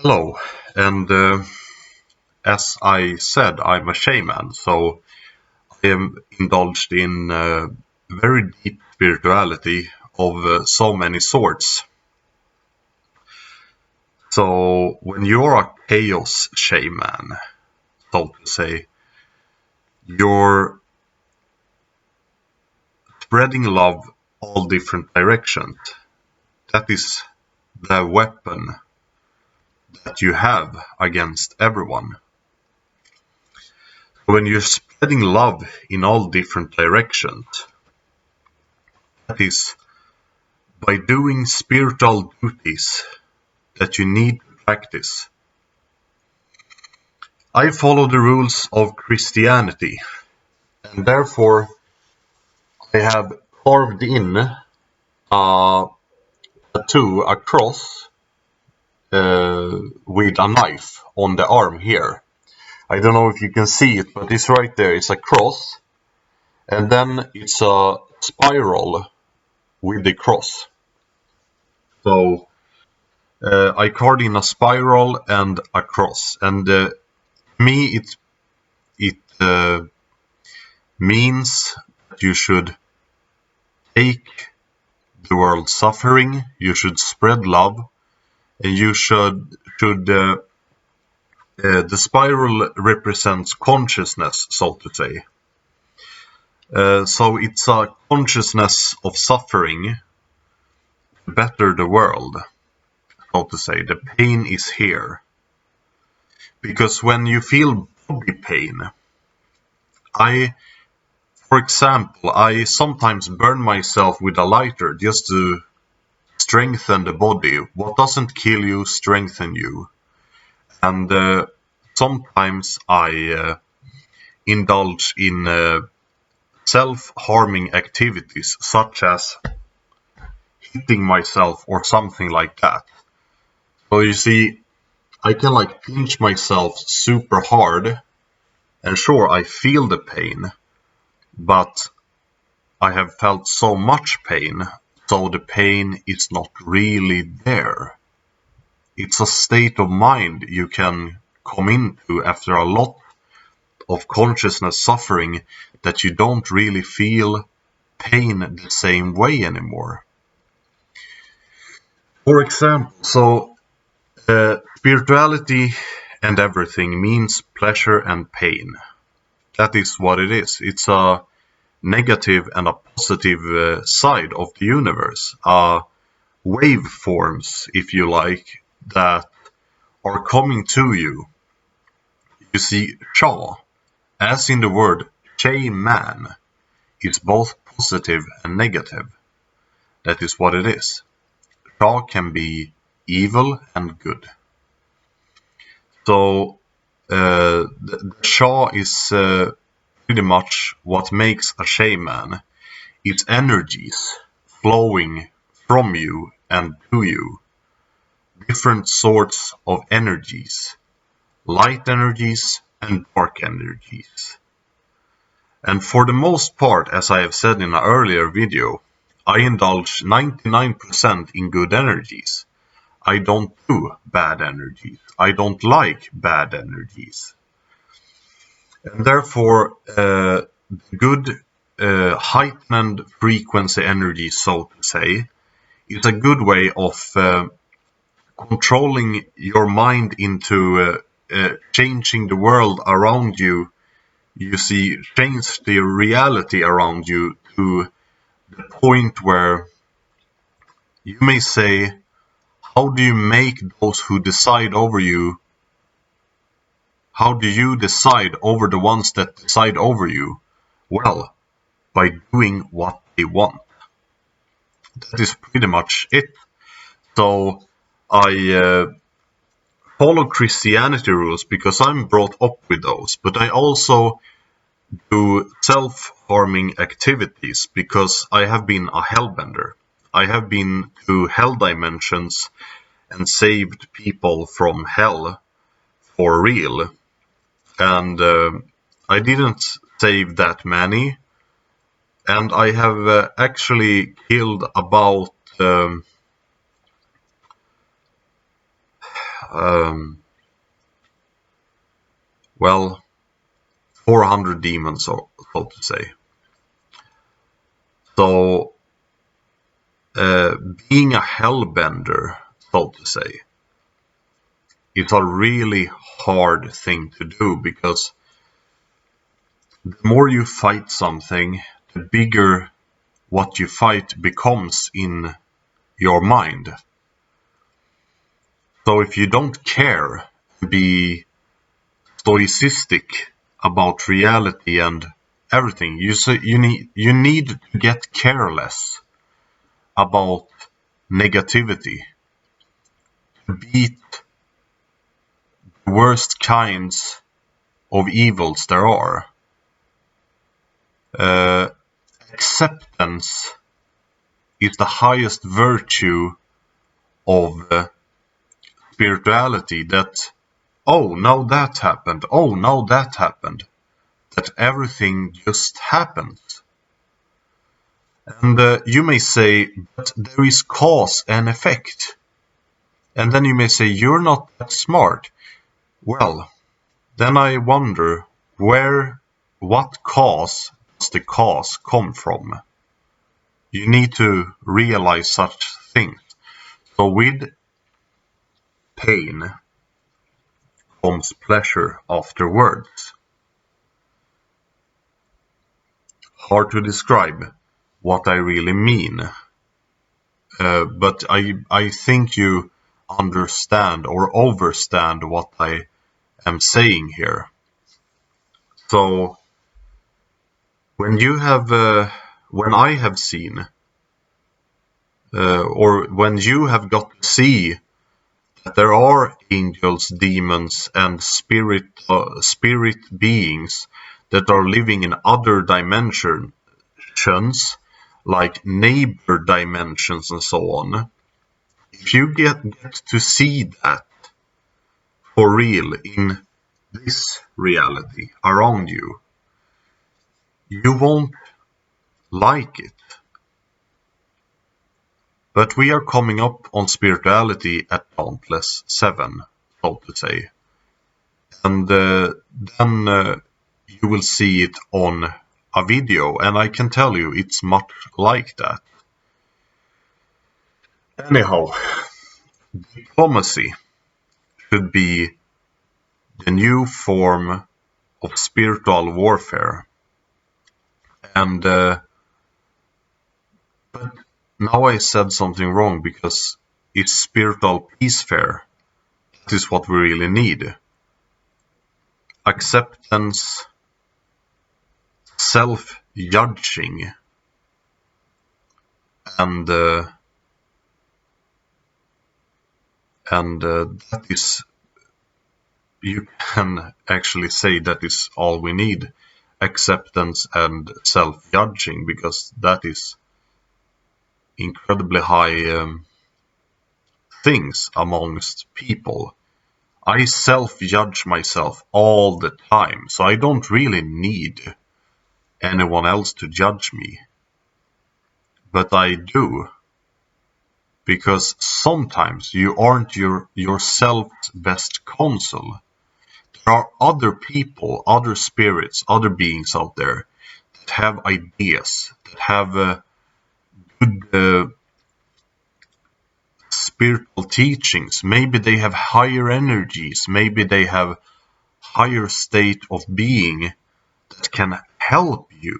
Hello, and as I said, I'm a shaman, so I am indulged in very deep spirituality of so many sorts. So when you're a chaos shaman, so to say, you're spreading love all different directions. That is the weapon that you have against everyone. When you're spreading love in all different directions, that is by doing spiritual duties that you need to practice. I follow the rules of Christianity, and therefore I have carved in a tattoo, a cross, with a knife on the arm here. I don't know if you can see it, but it's right there. It's a cross, and then it's a spiral with the cross. So I carved in a spiral and a cross, and me it means that you should take the world's suffering, you should spread love, and you should the spiral represents consciousness, so to say. So it's a consciousness of suffering to better the world, so to say. The pain is here. Because when you feel body pain, for example, I sometimes burn myself with a lighter just to strengthen the body. What doesn't kill you strengthen you. And sometimes I indulge in self-harming activities such as hitting myself or something like that. So you see, I can like pinch myself super hard, and sure, I feel the pain, but I have felt so much pain, so the pain is not really there. It's a state of mind you can come into after a lot of consciousness suffering, that you don't really feel pain the same way anymore. For example, so spirituality and everything means pleasure and pain. That is what it is. It's a negative and a positive side of the universe. Waveforms, if you like, that are coming to you. You see, Sha, as in the word shaman, is both positive and negative. That is what it is. Sha can be evil and good. So the Sha is pretty much what makes a shaman. It's energies flowing from you and to you. Different sorts of energies. Light energies and dark energies. And for the most part, as I have said in an earlier video, I indulge 99% in good energies. I don't do bad energies. I don't like bad energies. And therefore, good heightened frequency energy, so to say, is a good way of controlling your mind into changing the world around you. You see, change the reality around you to the point where you may say, how do you make those who decide over you? How do you decide over the ones that decide over you? Well, by doing what they want. That is pretty much it. So I follow Christianity rules because I'm brought up with those, but I also do self-harming activities because I have been a hellbender. I have been to hell dimensions and saved people from hell for real. And I didn't save that many. And I have actually killed about, well, 400 demons, so to say. So, being a hellbender, so to say, it's a really hard thing to do, because the more you fight something, the bigger what you fight becomes in your mind. So if you don't care, be stoicistic about reality and everything, you need to get careless about negativity, to beat the worst kinds of evils there are. Acceptance is the highest virtue of spirituality, that, oh, now that happened, oh, now that happened, that everything just happens. And you may say, but there is cause and effect. And then you may say, you're not that smart. Well, then I wonder, what cause does the cause come from? You need to realize such things. So with pain comes pleasure afterwards. Hard to describe what I really mean, but I think you understand or overstand what I am saying here. So when I have seen, or when you have got to see that there are angels, demons, and spirit beings that are living in other dimensions, like neighbor dimensions and so on, if you get to see that for real in this reality around you, you won't like it. But we are coming up on spirituality at Dauntless 7, so to say. And then you will see it on a video, and I can tell you it's much like that. Anyhow, diplomacy should be the new form of spiritual warfare. And but now I said something wrong, because it's spiritual peace fair. That is what we really need. Acceptance, self-judging, and that is, you can actually say that is all we need. Acceptance and self-judging, because that is incredibly high things amongst people. I self-judge myself all the time, so I don't really need anyone else to judge me. But I do, because sometimes you aren't yourself's best counsel. There are other people, other spirits, other beings out there that have ideas, that have good spiritual teachings. Maybe they have higher energies, maybe they have higher state of being that can help you.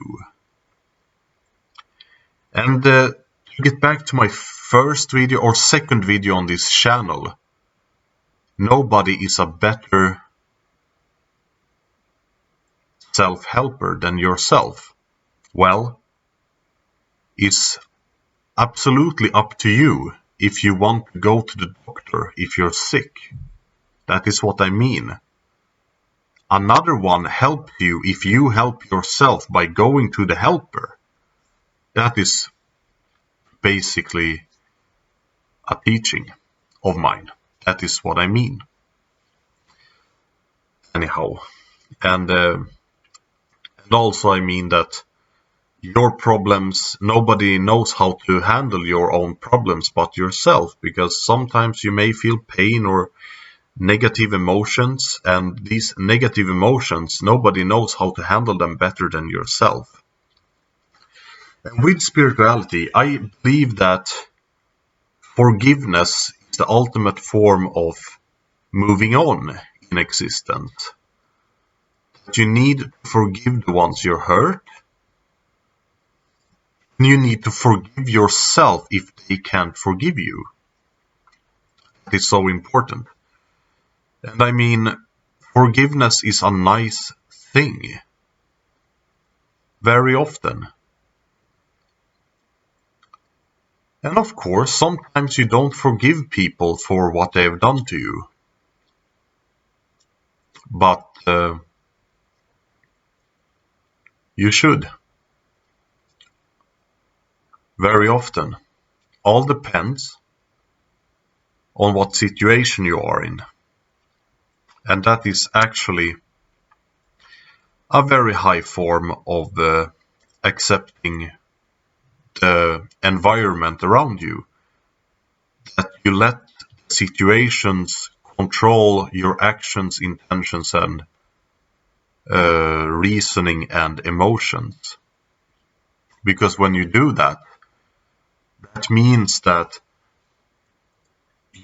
And to get back to my first video or second video on this channel, nobody is a better self-helper than yourself. Well, it's absolutely up to you if you want to go to the doctor if you're sick. That is what I mean. Another one helps you if you help yourself by going to the helper. That is basically a teaching of mine. That is what I mean. Anyhow, and also I mean that your problems, nobody knows how to handle your own problems but yourself, because sometimes you may feel pain or negative emotions, and these negative emotions, nobody knows how to handle them better than yourself. And with spirituality, I believe that forgiveness is the ultimate form of moving on in existence. You need to forgive the ones you hurt. You need to forgive yourself if they can't forgive you. That is so important. And I mean, forgiveness is a nice thing. Very often. And of course, sometimes you don't forgive people for what they have done to you. But you should. Very often. All depends on what situation you are in. And that is actually a very high form of accepting the environment around you. That you let situations control your actions, intentions, and reasoning and emotions. Because when you do that, that means that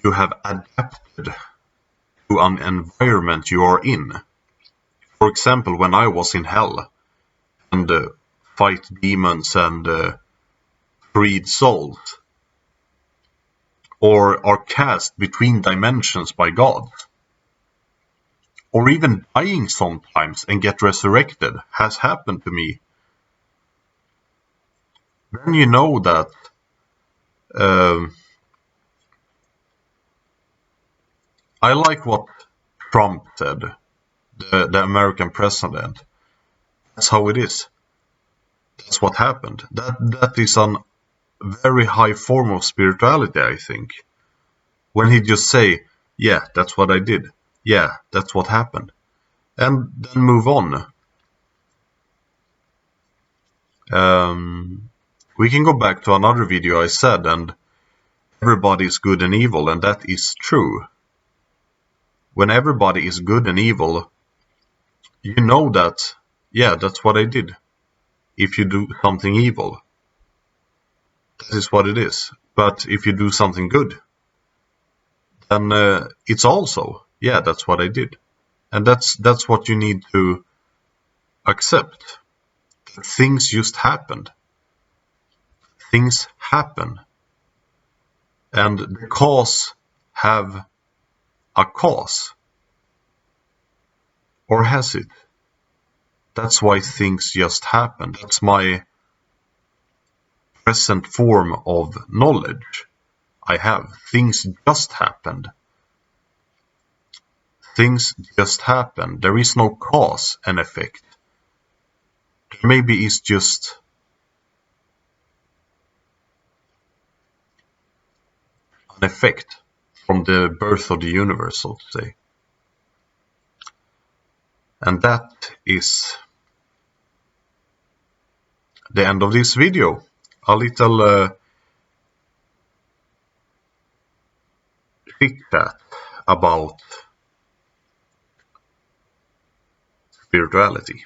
you have adapted to an environment you are in. For example, when I was in hell and fight demons and freed souls, or are cast between dimensions by God, or even dying sometimes and get resurrected, has happened to me, then you know that I like what Trump said, the American president. That's how it is. That's what happened. That is a very high form of spirituality, I think. When he just say, yeah, that's what I did. Yeah, that's what happened. And then move on. We can go back to another video I said, and everybody is good and evil, and that is true. When everybody is good and evil, you know that, yeah, that's what I did. If you do something evil, that is what it is. But if you do something good, then it's also, yeah, that's what I did. And that's what you need to accept. Things just happened. Things happen. And the cause have a cause. Or has it? That's why things just happen. That's my present form of knowledge I have. Things just happened. Things just happen. There is no cause and effect. Maybe it's just an effect from the birth of the universe, so to say. And that is the end of this video. A little chit-chat about spirituality.